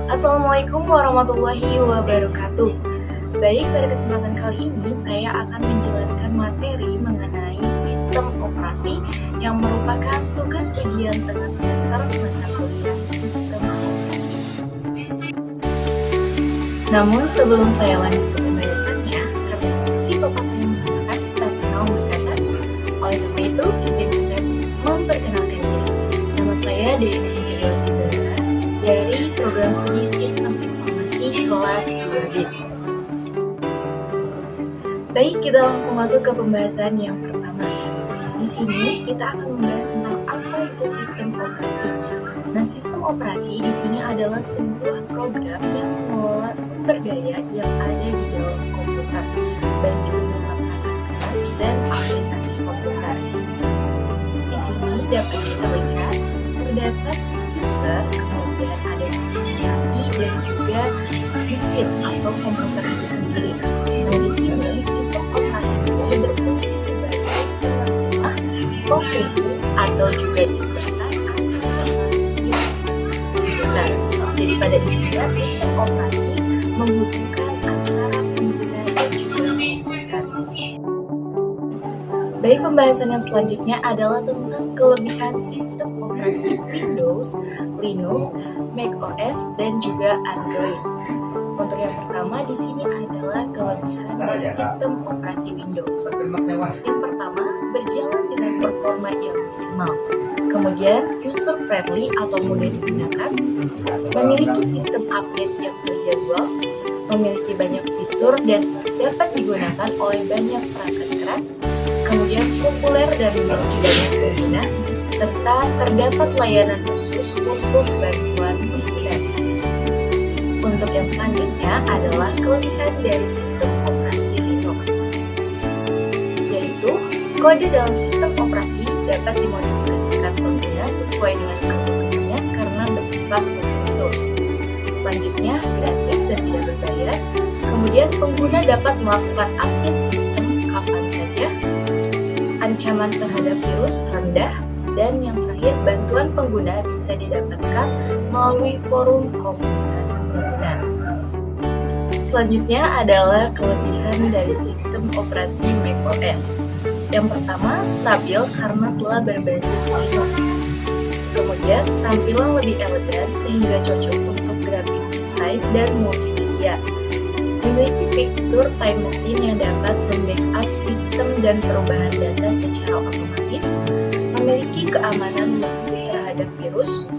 Assalamualaikum warahmatullahi wabarakatuh. Baik, pada kesempatan kali ini saya akan menjelaskan materi mengenai sistem operasi yang merupakan tugas ujian tengah semester mata kuliah sistem operasi. Namun sebelum saya lanjut ke pembahasannya, ada seperti pepatah yang mengatakan tak kenal berkata. Oleh karena itu, izinkan saya memperkenalkan diri. Nama saya Dewi Angelina dari program studi Sistem Informasi kelas 2B. Baik, kita langsung masuk ke pembahasan yang pertama. Di sini kita akan membahas tentang apa itu sistem operasi. Nah, sistem operasi di sini adalah sebuah program yang mengelola sumber daya yang ada di dalam komputer, baik itu berupa perangkat keras dan aplikasi komputer. Di sini dapat kita lihat terdapat user, kemudian ada sistem operasi dan juga mesin atau komputer itu sendiri. Nah, di sini sistem operasi ini berfungsi sebagai penengah penghubung atau juga jembatan antara manusia dan komputer. Jadi pada intinya sistem operasi menghubungkan antara pengguna dan juga komputer. Baik, pembahasan yang selanjutnya adalah tentang kelebihan sistem operasi Windows, Linux, macOS, dan juga Android. Untuk yang pertama di sini adalah kelebihan dari sistem operasi Windows. Yang pertama, berjalan dengan performa yang maksimal. Kemudian, user friendly atau mudah digunakan, memiliki sistem update yang terjadwal, memiliki banyak fitur dan dapat digunakan oleh banyak perangkat keras, kemudian populer dan memiliki banyak pengguna, serta terdapat layanan khusus untuk bantuan pengguna. Untuk yang selanjutnya adalah kelebihan dari sistem operasi Linux, yaitu kode dalam sistem operasi dapat dimodifikasikan pengguna sesuai dengan kebutuhannya karena bersifat open source. Selanjutnya, gratis dan tidak berbayar. Kemudian pengguna dapat melakukan update sistem kapan saja. Ancaman terhadap virus rendah. Dan yang terakhir, bantuan pengguna bisa didapatkan melalui forum komunitas pengguna. Selanjutnya adalah kelebihan dari sistem operasi macOS. Yang pertama, stabil karena telah berbasis Linux. Kemudian, tampilan lebih elegan sehingga cocok untuk graphic design dan multimedia. Memiliki fitur time machine yang dapat membackup sistem dan perubahan data secara otomatis. Memiliki keamanan lebih terhadap virus,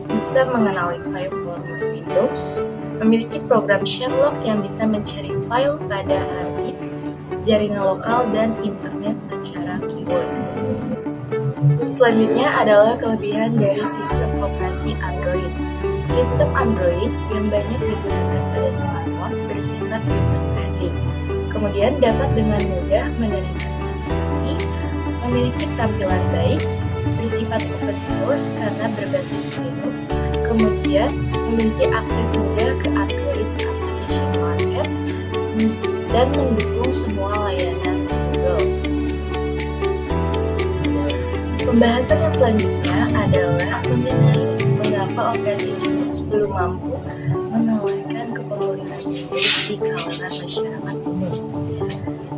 bisa mengenali file format Windows, memiliki program Sherlock yang bisa mencari file pada hard disk, jaringan lokal, dan internet secara keyword. Selanjutnya adalah kelebihan dari sistem operasi Android. Sistem Android yang banyak digunakan pada smartphone bersifat user-friendly, kemudian dapat dengan mudah menerima notifikasi, memiliki tampilan baik, bersifat open source karena berbasis Linux, kemudian memiliki akses mudah ke Android Application Market, dan mendukung semua layanan Google. Pembahasan yang selanjutnya adalah mengenai mengapa operasi Linux belum mampu mengalahkan kepopularan Windows di kalangan masyarakat umum.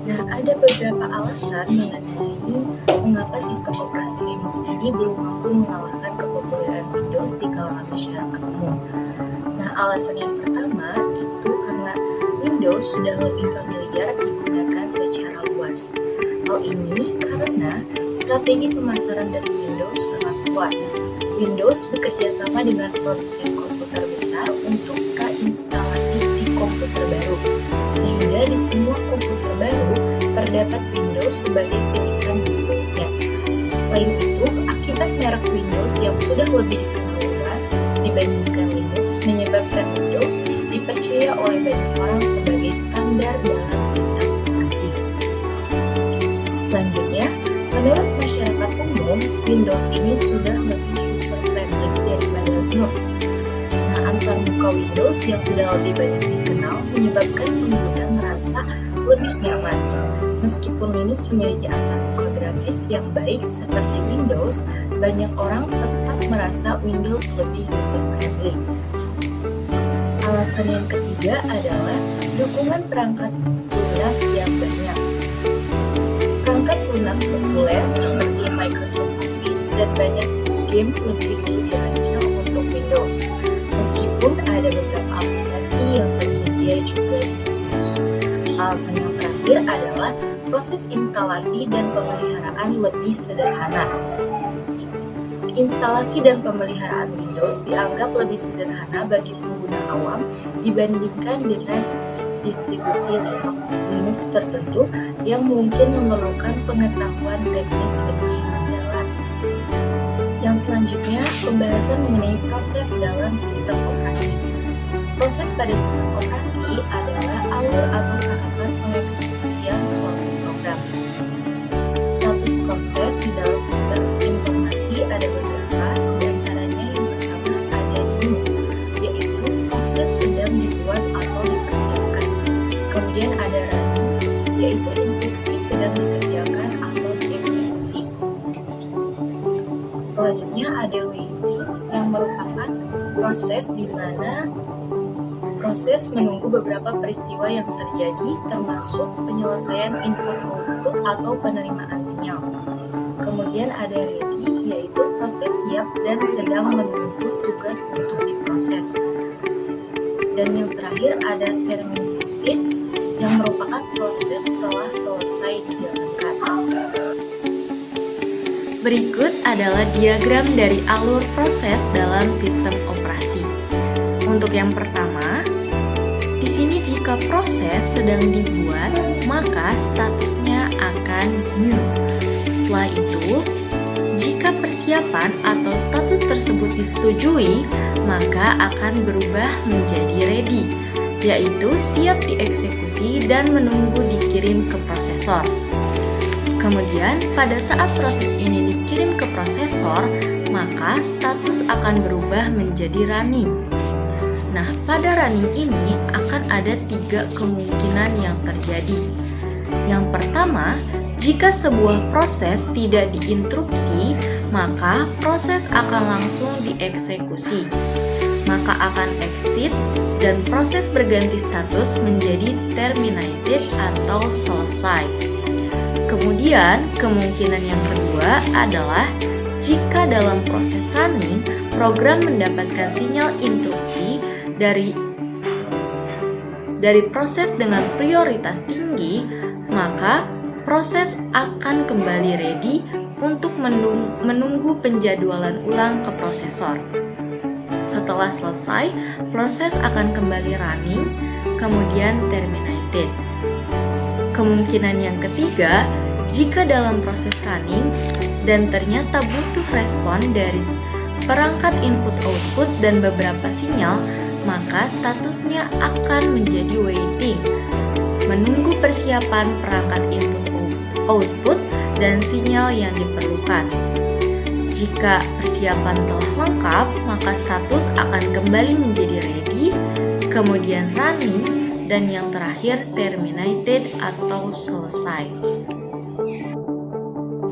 Nah, ada beberapa alasan mengenai mengapa sistem operasi Linux ini belum mampu mengalahkan kepopularan Windows di kalangan masyarakat umum. Nah, alasan yang pertama itu karena Windows sudah lebih familiar digunakan secara luas. Hal ini karena strategi pemasaran dari Windows sangat kuat. Windows bekerja sama dengan produsen komputer besar untuk instalasi di komputer baru, sehingga di semua komputer baru terdapat Windows sebagai pilihan defaultnya. Selain itu, akibat merek Windows yang sudah lebih dikenal luas dibandingkan Linux menyebabkan Windows dipercaya oleh banyak orang sebagai standar dalam sistem operasi. Selanjutnya, menurut masyarakat umum, Windows ini sudah lebih user-friendly daripada Linux. Nah, antarmuka Windows yang sudah lebih banyak dikenal menyebabkan pengguna merasa lebih nyaman. Meskipun Linux memiliki antarmuka grafis yang baik seperti Windows, banyak orang tetap merasa Windows lebih user-friendly. Alasan yang ketiga adalah dukungan perangkat lunak yang banyak. Perangkat lunak populer seperti Microsoft Office dan banyak game lebih dulu dirancang untuk Windows, meskipun ada beberapa aplikasi yang tersedia juga di Windows. Alasan yang terakhir adalah proses instalasi dan pemeliharaan lebih sederhana. Instalasi dan pemeliharaan Windows dianggap lebih sederhana bagi pengguna awam dibandingkan dengan distribusi Linux tertentu yang mungkin memerlukan pengetahuan teknis lebih mendalam. Yang selanjutnya, pembahasan mengenai proses dalam sistem operasi. Proses pada sistem operasi adalah alur atau tahapan pengeksekusian suatu program. Status proses di dalam sistem informasi ada beberapa, di antaranya yang pertama ada new, yaitu proses sedang dibuat atau dipersiapkan. Kemudian ada running, yaitu instruksi sedang dikerjakan atau dieksekusi. Selanjutnya ada waiting, yang merupakan proses di mana proses menunggu beberapa peristiwa yang terjadi, termasuk penyelesaian input-output atau penerimaan sinyal. Kemudian ada ready, yaitu proses siap dan sedang menunggu tugas untuk diproses. Dan yang terakhir ada terminated, yang merupakan proses setelah selesai dijalankan. Berikut adalah diagram dari alur proses dalam sistem operasi. Untuk yang pertama, di sini jika proses sedang dibuat, maka statusnya akan new. Setelah itu, jika persiapan atau status tersebut disetujui, maka akan berubah menjadi ready, yaitu siap dieksekusi dan menunggu dikirim ke prosesor. Kemudian, pada saat proses ini dikirim ke prosesor, maka status akan berubah menjadi running. Nah, pada running ini akan ada 3 kemungkinan yang terjadi. Yang pertama, jika sebuah proses tidak diinterupsi, maka proses akan langsung dieksekusi. Maka akan exit dan proses berganti status menjadi terminated atau selesai. Kemudian, kemungkinan yang kedua adalah jika dalam proses running, program mendapatkan sinyal interupsi dari proses dengan prioritas tinggi, maka proses akan kembali ready untuk menunggu penjadwalan ulang ke prosesor. Setelah selesai, proses akan kembali running, kemudian terminated. Kemungkinan yang ketiga, jika dalam proses running dan ternyata butuh respon dari perangkat input-output dan beberapa sinyal, maka statusnya akan menjadi waiting, menunggu persiapan perangkat input-output dan sinyal yang diperlukan. Jika persiapan telah lengkap, maka status akan kembali menjadi ready, kemudian running, dan yang terakhir terminated atau selesai.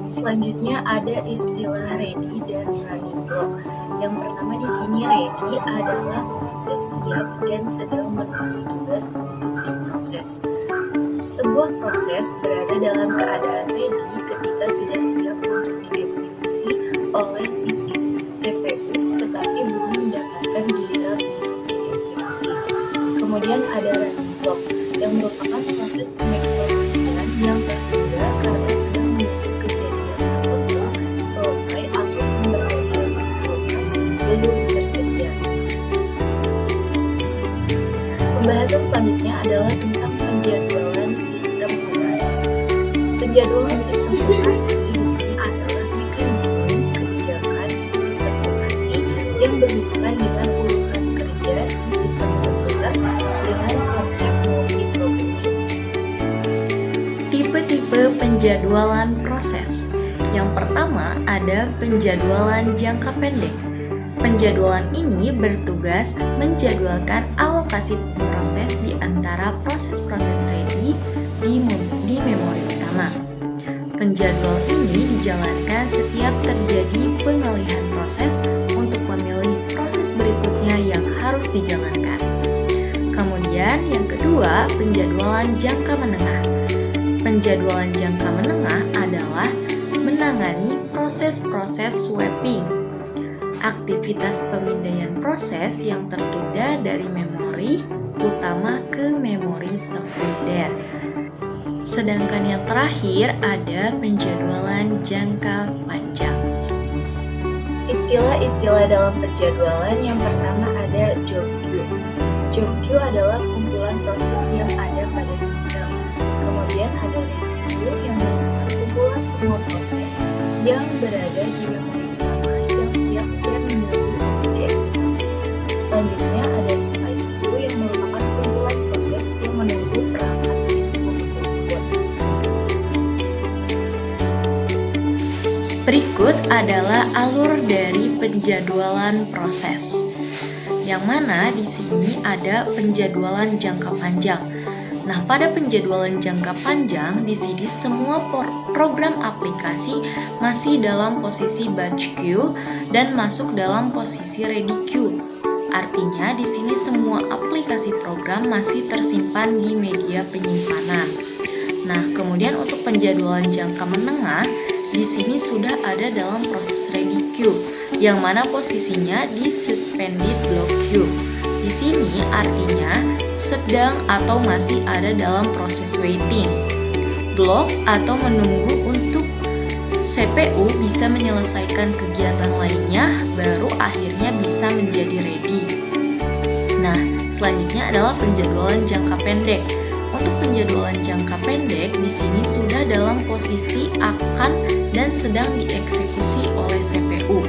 Selanjutnya ada istilah ready dan running block. Yang pertama di sini ready adalah proses siap dan sedang menunggu tugas untuk diproses. Sebuah proses berada dalam keadaan ready ketika sudah siap untuk dieksekusi oleh CPU tetapi belum mendapatkan giliran untuk dieksekusi. Kemudian ada running block yang merupakan proses pengeksekusian yang tertunda karena sedang menunggu kejadian tertentu selesai atau sumber daya yang diperlukan belum tersedia. Pembahasan selanjutnya adalah tentang penjadwalan sistem operasi. Penjadwalan sistem operasi di sini adalah mekanisme kebijakan di sistem operasi yang berhubungan dengan urutan kerja di sistem komputer dengan konsep multi-programming. Tipe-tipe penjadwalan proses. Yang pertama ada penjadwalan jangka pendek. Penjadwalan ini bertugas menjadwalkan alokasi proses di antara proses-proses ready di memori utama. Penjadwal ini dijalankan setiap terjadi pengalihan proses untuk memilih proses berikutnya yang harus dijalankan. Kemudian yang kedua, penjadwalan jangka menengah. Penjadwalan jangka menengah adalah menangani proses-proses swapping, aktivitas pemindaian proses yang tertunda dari memori utama ke memori sekunder. Sedangkan yang terakhir ada penjadwalan jangka panjang. Istilah-istilah dalam penjadwalan yang pertama ada job queue. Job queue adalah kumpulan proses yang ada pada sistem. Kemudian ada ready queue yang merupakan kumpulan semua proses yang berada di memori utama yang siap dan menunggu untuk dieksekusi. Selanjutnya ada device queue yang merupakan kumpulan proses yang menunggu perangkat untuk input. Berikut adalah alur dari penjadwalan proses. Yang mana di sini ada penjadwalan jangka panjang. Nah, pada penjadwalan jangka panjang di sini semua program aplikasi masih dalam posisi batch queue dan masuk dalam posisi ready queue. Artinya di sini semua aplikasi program masih tersimpan di media penyimpanan. Nah, kemudian untuk penjadwalan jangka menengah di sini sudah ada dalam proses ready queue, yang mana posisinya di suspended block queue. Di sini artinya sedang atau masih ada dalam proses waiting. Block atau menunggu untuk CPU bisa menyelesaikan kegiatan lainnya, baru akhirnya bisa menjadi ready. Nah, selanjutnya adalah penjadwalan jangka pendek. Untuk penjadwalan jangka pendek di sini sudah dalam posisi akan dan sedang dieksekusi oleh CPU.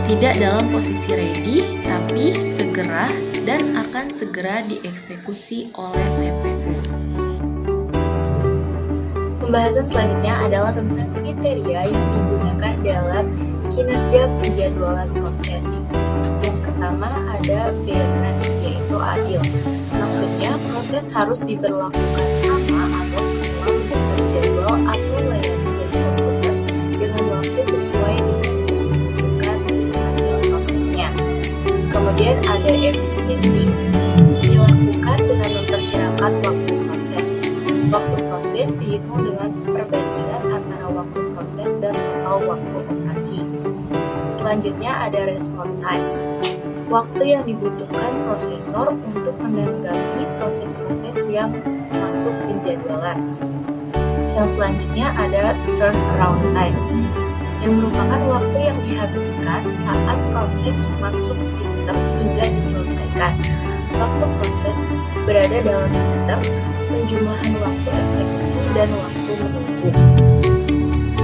Tidak dalam posisi ready, tapi segera dan akan segera dieksekusi oleh CPU. Pembahasan selanjutnya adalah tentang kriteria yang digunakan dalam kinerja penjadwalan proses. Yang pertama ada fairness, yaitu adil. Maksudnya proses harus diberlakukan sama atau semua mendapat jadwal atau layani dari komputer dengan waktu sesuai dengan yang dibutuhkan masing-masing prosesnya. Kemudian ada efisiensi, dilakukan dengan memperkirakan waktu proses. Waktu proses dihitung dengan perbandingan antara waktu proses dan total waktu operasi. Selanjutnya ada response time, waktu yang dibutuhkan prosesor untuk menanggapi proses-proses yang masuk penjadwalan. Yang selanjutnya ada turnaround time, yang merupakan waktu yang dihabiskan saat proses masuk sistem hingga diselesaikan. Waktu proses berada dalam sistem, penjumlahan waktu eksekusi dan waktu menunggu.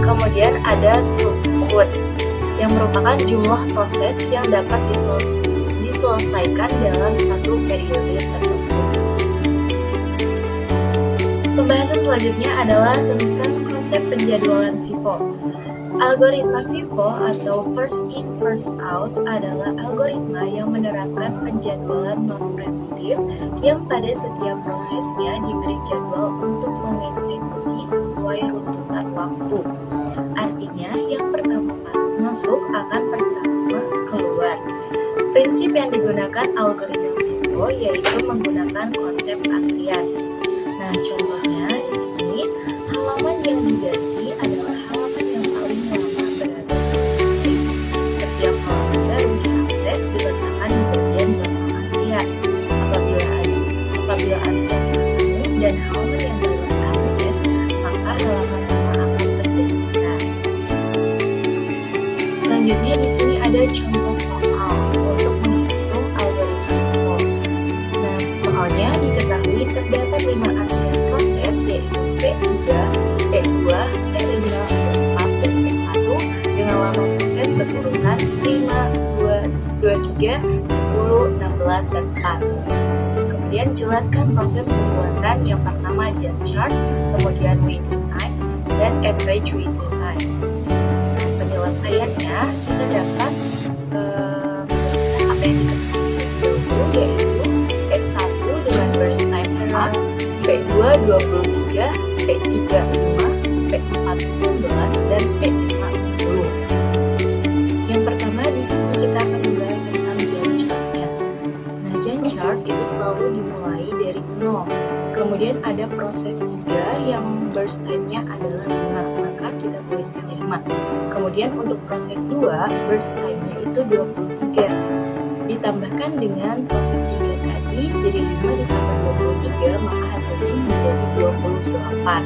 Kemudian ada throughput, yang merupakan jumlah proses yang dapat diselesaikan dalam satu periode tertentu. Pembahasan selanjutnya adalah tentang konsep penjadwalan FIFO. Algoritma FIFO atau first in first out adalah algoritma yang menerapkan penjadwalan non-preemptif yang pada setiap prosesnya diberi jadwal untuk mengeksekusi sesuai runtutan waktu. Artinya yang pertama masuk akan pertama keluar. Prinsip yang digunakan algoritma FIFO yaitu menggunakan konsep antrian. Nah, contohnya di sini halaman yang diganti adalah halaman yang paling lama berada di antri. Setiap halaman baru diakses diletakkan di bagian belakang antrian. Apabila antrian penuh dan halaman yang baru diakses, maka halaman lama akan tergantikan. Selanjutnya di sini ada contoh soal untuk menghitung algoritma FIFO. Nah, soalnya diketahui terdapat 5 antrian proses yaitu P3, P2, P5, P4, dan P1 dengan lama proses berurutan 5, 2, 3, 10, 16, dan 4. Kemudian jelaskan proses pembuatan yang pertama Gantt chart, kemudian waiting time, dan average waiting time. Penyelesaiannya kita dapat menuliskan apa yang diketahui dahulu, yaitu P1 dengan burst time 4, P2 23, P3 5, P4 16, dan P5 10. Yang pertama di sini kita akan membahas tentang Gantt chart-nya. Nah, Gantt chart itu selalu dimulai dari 0. Kemudian ada proses 3 yang burst time-nya adalah 5, maka kita tuliskan 5. Kemudian untuk proses 2, burst time-nya itu 23. Ditambahkan dengan proses 3 tadi, jadi 5 ditambah 23, maka hasilnya menjadi 28.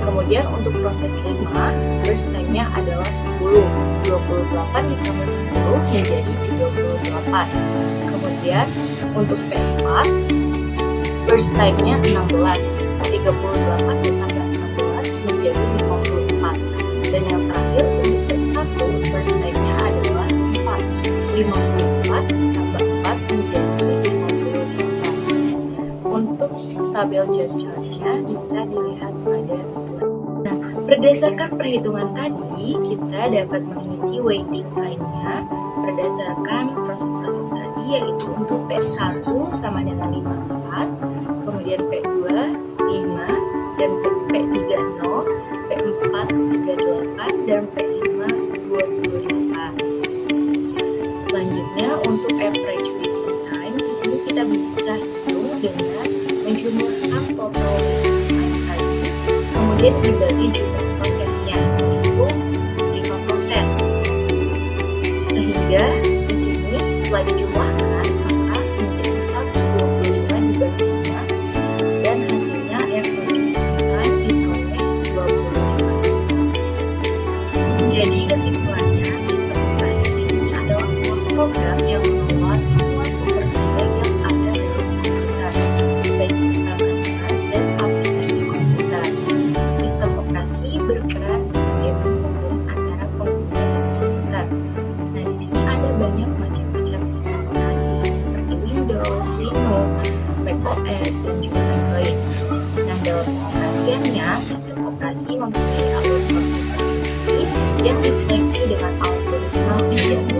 Kemudian untuk proses 5, burst time-nya adalah 10. 28 ditambah 10 menjadi 38. Kemudian untuk P4, burst time-nya 16. 38 ditambah 16 menjadi 54. Dan yang terakhir untuk P1, burst time-nya adalah 4. 54 tambah 4 menjadi 58. Untuk tabel Gantt chart-nya bisa dilihat pada slide. Nah, berdasarkan perhitungan tadi, kita dapat mengisi waiting time-nya berdasarkan proses-proses tadi, yaitu untuk P1 sama dengan 54, kemudian P2 5, dan P3 0, P4 38, dan P5 28. Selanjutnya untuk average waiting time, di sini kita bisa hitung dengan menjumlahkan total waiting time tadi, kemudian dibagi jumlah prosesnya, yaitu 5 proses. Sehingga di sini setelah dijumlahkan maka menjadi 125 dibagi 5 dan hasilnya average waiting time diperoleh 25. Jadi kesimpulannya, sistem operasi di sini adalah sebuah program yang mengelola semua sumber daya yang ada dalam komputer, baik perangkat dan aplikasi komputer. Sistem operasi berperan sebagai penghubung antara pengguna dan komputer. Nah, di sini ada banyak macam-macam sistem operasi seperti Windows, Linux, macOS, dan juga Android. Nah, dalam pengoperasiannya, sistem operasi mempunyai alur proses tersendiri yang diseleksi dengan algoritma menjadi